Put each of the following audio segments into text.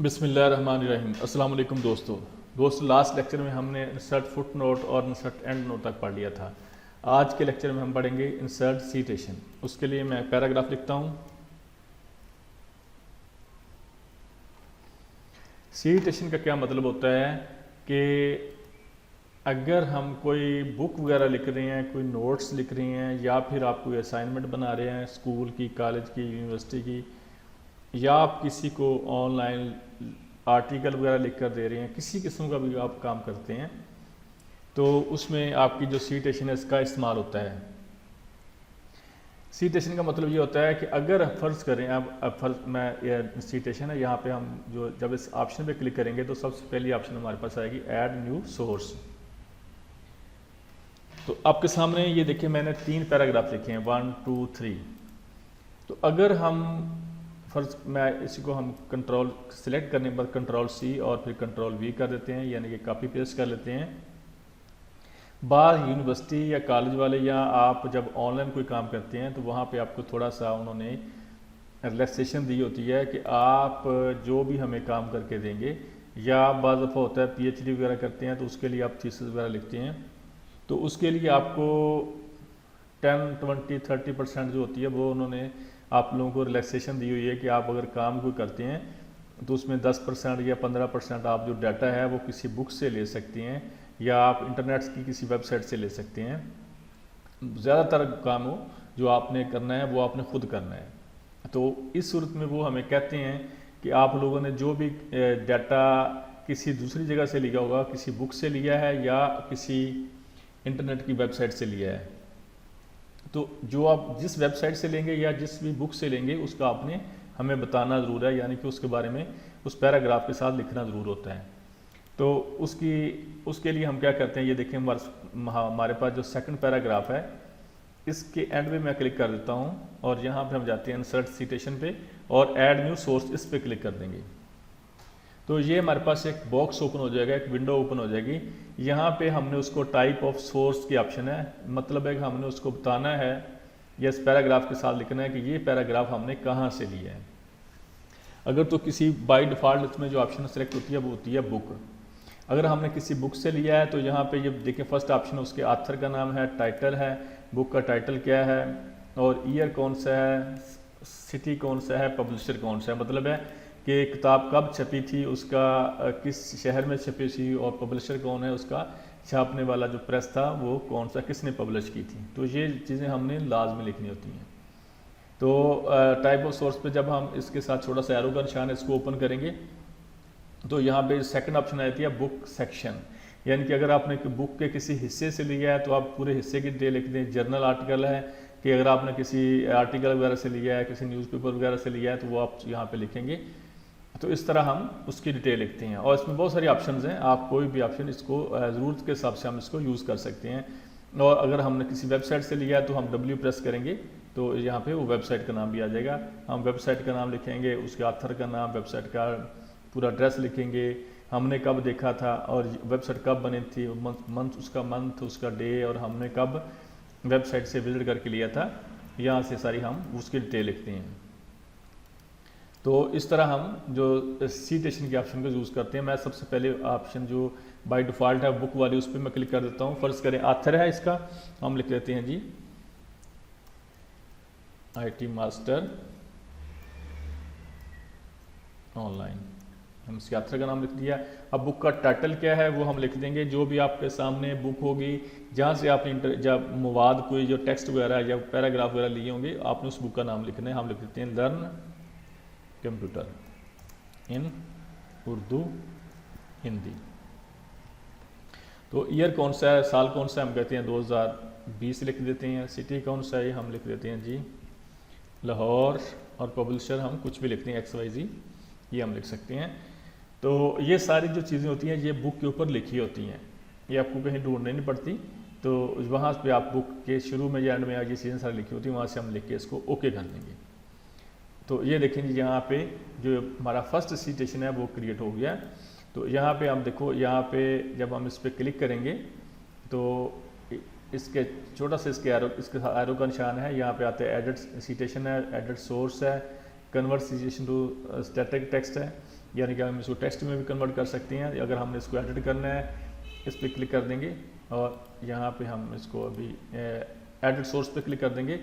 बिस्मिल्लाहिर्रहमानिर्रहीम। अस्सलाम वालेकुम दोस्तों, लास्ट लेक्चर में हमने इंसर्ट फुट नोट और इंसर्ट एंड नोट तक पढ़ लिया था। आज के लेक्चर में हम पढ़ेंगे इंसर्ट सिटेशन। उसके लिए मैं पैराग्राफ लिखता हूँ। सिटेशन का क्या मतलब होता है कि अगर हम कोई बुक वगैरह लिख रहे हैं, कोई नोट्स लिख रहे हैं, या फिर आप कोई असाइनमेंट बना रहे हैं स्कूल की, कॉलेज की, यूनिवर्सिटी की, या आप किसी को ऑनलाइन आर्टिकल वगैरह लिख कर दे रहे हैं, किसी किस्म का भी आप काम करते हैं, तो उसमें आपकी जो सिटेशन है इसका इस्तेमाल होता है। सिटेशन का मतलब ये होता है कि अगर फ़र्ज़ करें अब फर्ज मैं सिटेशन है, यहाँ पे हम जो जब इस ऑप्शन पे क्लिक करेंगे तो सबसे पहली ऑप्शन हमारे पास आएगी ऐड न्यू सोर्स। तो आपके सामने ये देखिए मैंने 3 पैराग्राफ लिखे हैं, 1 2 3। तो अगर हम फर्ज मैं इसी को हम कंट्रोल सेलेक्ट करने पर कंट्रोल C और फिर कंट्रोल V कर देते हैं, यानी कि कॉपी पेस्ट कर लेते हैं। बाहर यूनिवर्सिटी या कॉलेज वाले या आप जब ऑनलाइन कोई काम करते हैं तो वहाँ पे आपको थोड़ा सा उन्होंने रिलैक्सेशन दी होती है कि आप जो भी हमें काम करके देंगे, या बाज़ दफ़ा होता है PhD वगैरह करते हैं तो उसके लिए आप थीसिस वगैरह लिखते हैं, तो उसके लिए आपको 10 20 30% जो होती है वो उन्होंने आप लोगों को रिलैक्सेशन दी हुई है कि आप अगर काम कोई करते हैं तो उसमें 10% या 15% आप जो डाटा है वो किसी बुक से ले सकते हैं, या आप इंटरनेट की किसी वेबसाइट से ले सकते हैं। ज़्यादातर काम हो जो आपने करना है वो आपने खुद करना है। तो इस सूरत में वो हमें कहते हैं कि आप लोगों ने जो भी डाटा किसी दूसरी जगह से लिया होगा, किसी बुक से लिया है या किसी इंटरनेट की वेबसाइट से लिया है, तो जो आप जिस वेबसाइट से लेंगे या जिस भी बुक से लेंगे उसका आपने हमें बताना ज़रूर है, यानी कि उसके बारे में उस पैराग्राफ के साथ लिखना ज़रूर होता है। तो उसके लिए हम क्या करते हैं, ये देखें हमारे पास जो सेकंड पैराग्राफ है इसके एंड में मैं क्लिक कर देता हूँ और यहाँ पे हम जाते हैं इंसर्ट सिटेशन पे और ऐड न्यू सोर्स, इस पे क्लिक कर देंगे। तो ये हमारे पास एक बॉक्स ओपन हो जाएगा, एक विंडो ओपन हो जाएगी। यहाँ पे हमने उसको टाइप ऑफ सोर्स की ऑप्शन है, मतलब है कि हमने उसको बताना है या इस पैराग्राफ के साथ लिखना है कि ये पैराग्राफ हमने कहाँ से लिया है। अगर तो किसी बाय डिफ़ॉल्ट इसमें जो ऑप्शन सेलेक्ट होती है वो होती है बुक। अगर हमने किसी बुक से लिया है तो यहाँ पे ये देखिए फर्स्ट ऑप्शन उसके ऑथर का नाम है, टाइटल है, बुक का टाइटल क्या है और ईयर कौन सा है, सिटी कौन सा है, पब्लिशर कौन सा है, मतलब है कि किताब कब छपी थी, उसका किस शहर में छपी थी और पब्लिशर कौन है, उसका छापने वाला जो प्रेस था वो कौन सा, किसने पब्लिश की थी। तो ये चीज़ें हमने लाजमी लिखनी होती हैं। तो टाइप ऑफ सोर्स पे जब हम इसके साथ छोटा सा एरो का निशान है इसको ओपन करेंगे तो यहाँ पे सेकंड ऑप्शन आती है बुक सेक्शन, यानी कि अगर आपने बुक के किसी हिस्से से लिया है तो आप पूरे हिस्से की डिटेल लिख दें। जर्नल आर्टिकल है कि अगर आपने किसी आर्टिकल वगैरह से लिया है, किसी न्यूज़पेपर वगैरह से लिया है तो वो आप यहाँ पे लिखेंगे। तो इस तरह हम उसकी डिटेल लिखते हैं और इसमें बहुत सारी ऑप्शंस हैं, आप कोई भी ऑप्शन इसको ज़रूरत के हिसाब से हम इसको यूज़ कर सकते हैं। और अगर हमने किसी वेबसाइट से लिया है तो हम W प्रेस करेंगे तो यहाँ पे वो वेबसाइट का नाम भी आ जाएगा। हम वेबसाइट का नाम लिखेंगे, उसके ऑथर का नाम, वेबसाइट का पूरा एड्रेस लिखेंगे, हमने कब देखा था और वेबसाइट कब बनी थी, मंथ उसका डे और हमने कब वेबसाइट से विजिट करके लिया था, यहाँ से सारी हम उसकी डिटेल लिखते हैं। तो इस तरह हम जो सिटेशन के ऑप्शन को यूज़ करते हैं। मैं सबसे पहले ऑप्शन जो बाय डिफ़ॉल्ट है बुक वाली उस पर मैं क्लिक कर देता हूँ। फ़र्ज़ करें ऑथर है इसका, हम लिख लेते हैं जी IT मास्टर ऑनलाइन, हम इसके ऑथर का नाम लिख दिया। अब बुक का टाइटल क्या है वो हम लिख देंगे, जो भी आपके सामने बुक होगी जहाँ से आपने जब मवाद कोई जो टेक्स्ट वगैरह या पैराग्राफ वगैरह लिए होंगे आपने उस बुक का नाम लिखना है। हम लिख देते हैं लर्न कंप्यूटर इन उर्दू हिंदी। तो ईयर कौन सा है, साल कौन सा है, हम कहते हैं 2020 लिख देते हैं। सिटी कौन सा है हम लिख देते हैं जी लाहौर, और पब्लिशर हम कुछ भी लिखते हैं XYZ, ये हम लिख सकते हैं। तो ये सारी जो चीज़ें होती हैं ये बुक के ऊपर लिखी होती हैं, ये आपको कहीं ढूंढनी नहीं पड़ती। तो वहाँ पे आप बुक के शुरू में या एंड में ये चीज़ें सारी लिखी होती हैं, वहाँ से हम लिख के इसको ओके कर देंगे। तो ये देखें जी यहाँ पे जो हमारा फर्स्ट सिटेशन है वो क्रिएट हो गया। तो यहाँ पे हम देखो, यहाँ पे जब हम इस पर क्लिक करेंगे तो इसके छोटा सा इसके एरो का निशान है, यहाँ पे आते हैं एडिट सिटेशन है, एडिट सोर्स है, convert citation to static text है। यानी कि हम इसको टेक्स्ट में भी कन्वर्ट कर सकते हैं। अगर हमने इसको एडिट करना है, इस पर क्लिक कर देंगे और यहाँ पे हम इसको अभी एडिट सोर्स पे क्लिक कर देंगे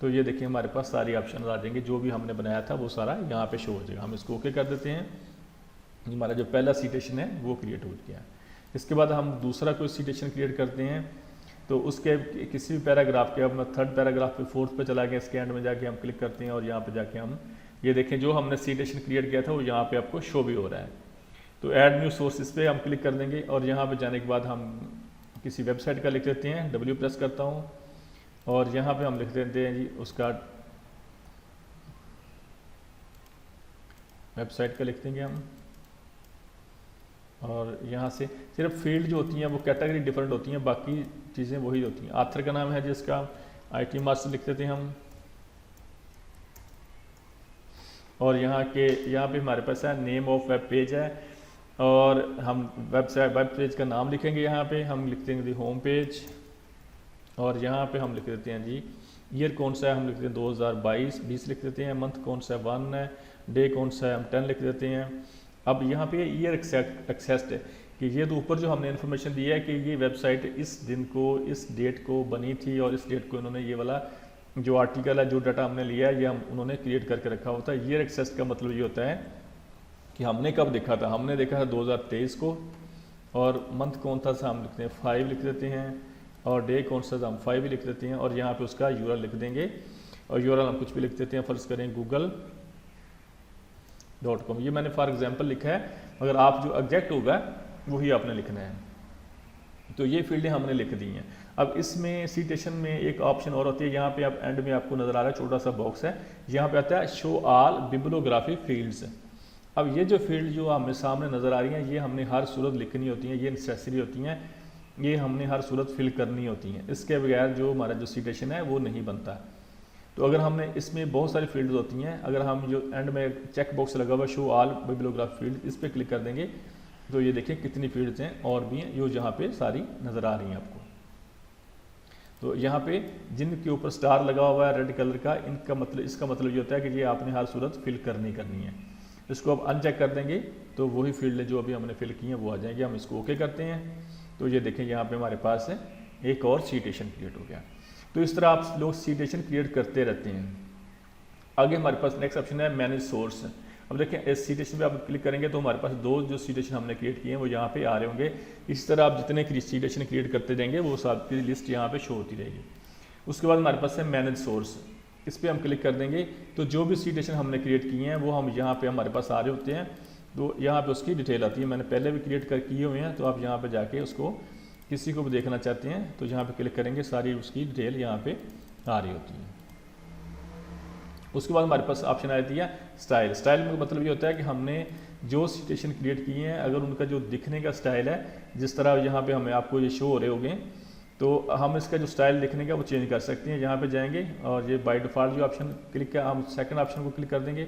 तो ये देखिए हमारे पास सारी ऑप्शन आ जाएंगे, जो भी हमने बनाया था वो सारा यहाँ पे शो हो जाएगा। हम इसको ओके कर देते हैं, हमारा जो पहला सीटेशन है वो क्रिएट हो गया। इसके बाद हम दूसरा कोई सीटेशन क्रिएट करते हैं, तो उसके किसी भी पैराग्राफ के, अब मैं थर्ड पैराग्राफ पे फोर्थ पे चला गया, इसके एंड में जाके हम क्लिक करते हैं और यहाँ पे जाके हम ये देखें जो हमने सीटेशन क्रिएट किया था वो यहाँ पे आपको शो भी हो रहा है। तो ऐड न्यू सोर्स, इस पर हम क्लिक कर देंगे और यहाँ पे जाने के बाद हम किसी वेबसाइट का लिख देते हैं, W प्रेस करता हूँ और यहाँ पे हम लिख देते हैं जी उसका वेबसाइट का लिख देंगे हम। और यहाँ से सिर्फ फील्ड जो होती हैं वो कैटेगरी डिफरेंट होती हैं, बाकी चीज़ें वही होती हैं। आथर का नाम है जिसका IT मास्टर लिख देते हैं हम। और यहाँ पे हमारे पास है नेम ऑफ वेब पेज है और हम वेब पेज का नाम लिखेंगे। यहाँ पे हम लिख देंगे होम पेज और यहाँ पे हम लिख देते हैं जी ईयर कौन सा है, हम लिख देते हैं 2022 लिख देते हैं। मंथ कौन सा है 1 है, डे कौन सा है हम 10 लिख देते हैं। अब यहाँ पे ईयर एक्सेस्ड है कि ये तो ऊपर जो हमने इन्फॉर्मेशन दी है कि ये वेबसाइट इस दिन को, इस डेट को बनी थी और इस डेट को इन्होंने ये वाला जो आर्टिकल है, जो डाटा हमने लिया है, ये उन्होंने क्रिएट करके रखा होता है। ईयर एक्सेस्ड का मतलब ये होता है कि हमने कब देखा था, हमने देखा था 2023 को और मंथ कौन था हम लिखते हैं 5 लिख देते हैं और डे कौन सा हम 5 लिख देते हैं और यहाँ पे उसका URL लिख देंगे और URL हम कुछ भी लिख देते हैं, फर्ज करें google.com। ये मैंने फॉर एग्जांपल लिखा है, मगर आप जो एग्जैक्ट होगा वही आपने लिखना है। तो ये फील्डें हमने लिख दी हैं। अब इसमें सीटेशन में एक ऑप्शन और होती है, यहाँ पे आप एंड में आपको नजर आ रहा है छोटा सा बॉक्स है, यहाँ पे आता है शो ऑल बिब्लियोग्राफी फील्ड्स। अब ये जो फील्ड जो हमें सामने नजर आ रही हैं ये हमने हर सूरत लिखनी होती हैं, ये नेसेसरी होती हैं, ये हमने हर सूरत फिल करनी होती हैं। इसके बगैर जो हमारा जो सीटेशन है वो नहीं बनता। तो अगर हमने इसमें बहुत सारी फील्ड्स होती हैं, अगर हम जो एंड में चेक बॉक्स लगा हुआ शो ऑल बिब्लियोग्राफी फील्ड, इस पर क्लिक कर देंगे तो ये देखिए कितनी फील्ड्स हैं और भी हैं जो जहाँ पे सारी नज़र आ रही हैं आपको। तो यहाँ पे जिनके ऊपर स्टार लगा हुआ है रेड कलर का, इनका मतलब, इसका मतलब ये होता है कि ये आपने हर सूरत फिल करनी है। इसको अब अनचेक कर देंगे तो वही फील्ड जो अभी हमने फिल की हैं वो आ जाएंगे। हम इसको ओके करते हैं तो ये देखें यहाँ पे हमारे पास है एक और सीटेशन क्रिएट हो गया। तो इस तरह आप लोग सीटेशन क्रिएट करते रहते हैं। आगे हमारे पास नेक्स्ट ऑप्शन है मैनेज सोर्स। अब देखें इस सीटेशन पे आप क्लिक करेंगे तो हमारे पास दो जो सीटेशन हमने क्रिएट किए हैं वो यहाँ पे आ रहे होंगे। इस तरह आप जितने सीटेशन क्रिएट करते जाएंगे वो सबकी लिस्ट यहाँ पे शो होती रहेगी। उसके बाद हमारे पास है मैनेज सोर्स, इस पर हम क्लिक कर देंगे तो जो भी सीटेशन हमने क्रिएट किए हैं वो हम यहाँ पे हमारे पास आ रहे होते हैं। तो यहाँ पे उसकी डिटेल आती है, मैंने पहले भी क्रिएट कर किए हुए हैं। तो आप यहाँ पे जाके उसको किसी को भी देखना चाहते हैं तो यहाँ पे क्लिक करेंगे, सारी उसकी डिटेल यहाँ पे आ रही होती है। उसके बाद हमारे पास ऑप्शन आ जाती है स्टाइल। स्टाइल में मतलब ये होता है कि हमने जो सीटेशन क्रिएट किए हैं अगर उनका जो दिखने का स्टाइल है, जिस तरह यहाँ पे हमें आपको ये शो हो रहे होंगे, तो हम इसका जो स्टाइल लिखने का वो चेंज कर सकते हैं। यहाँ पे जाएंगे और ये बाय डिफ़ॉल्ट जो ऑप्शन क्लिक किया, हम सेकंड ऑप्शन को क्लिक कर देंगे।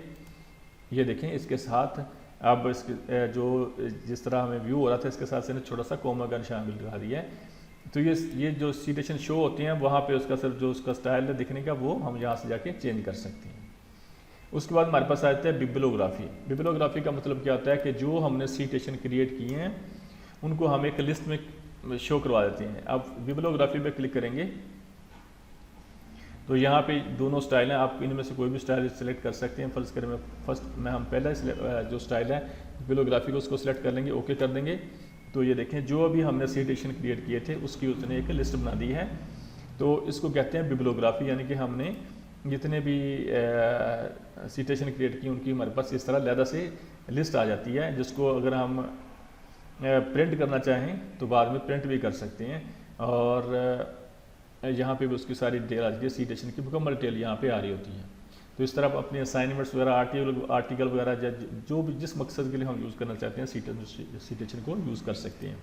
ये देखें इसके साथ अब इसके जो जिस तरह हमें व्यू हो रहा था इसके साथ से छोटा सा कोमा का निशान भी लगा दिया है। तो ये जो सीटेशन शो होते हैं वहाँ पे उसका सिर्फ जो उसका स्टाइल है दिखने का वो हम यहाँ से जाके चेंज कर सकते हैं। उसके बाद हमारे पास आते हैं बिब्लियोग्राफी। बिब्लियोग्राफी का मतलब क्या होता है कि जो हमने सीटेशन क्रिएट किए हैं उनको हम एक लिस्ट में शो करवा देते हैं। अब बिब्लियोग्राफी पे क्लिक करेंगे तो यहाँ पे दोनों स्टाइल हैं, आप इनमें से कोई भी स्टाइल सेलेक्ट कर सकते हैं। फर्स्ट करें हम पहला जो स्टाइल है बिब्लियोग्राफी को उसको सिलेक्ट कर लेंगे, ओके कर देंगे। तो ये देखें जो अभी हमने सीटेशन क्रिएट किए थे उसकी उसने एक लिस्ट बना दी है। तो इसको कहते हैं बिब्लियोग्राफी, यानी कि हमने जितने भी सीटेशन क्रिएट की उनकी हमारे पास इस तरह लहदा से लिस्ट आ जाती है, जिसको अगर हम प्रिंट करना चाहें तो बाद में प्रिंट भी कर सकते हैं। और यहाँ पे भी उसकी सारी डिटेल आ जाती है, सीटेशन की मुकम्मल डिटेल यहाँ पे आ रही होती है। तो इस तरह आप अपने असाइनमेंट्स वगैरह आर्टिकल वगैरह जो भी जिस मकसद के लिए हम यूज़ करना चाहते हैं सीटेशन को यूज़ कर सकते हैं।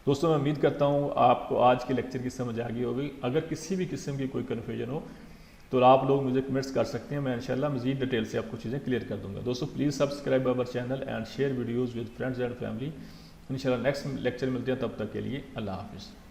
दोस्तों मैं उम्मीद करता हूँ आपको आज के लेक्चर की समझ आ गई होगी। अगर किसी भी किस्म की कोई कन्फ्यूजन हो तो आप लोग मुझे कमेंट्स कर सकते हैं, मैं इंशाल्लाह मज़ीद डिटेल से आपको चीज़ें क्लियर कर दूंगा। दोस्तों please subscribe our channel and share videos with friends and family. इंशाल्लाह नेक्स्ट लेक्चर मिलते हैं, तब तक के लिए अल्लाह हाफिज़।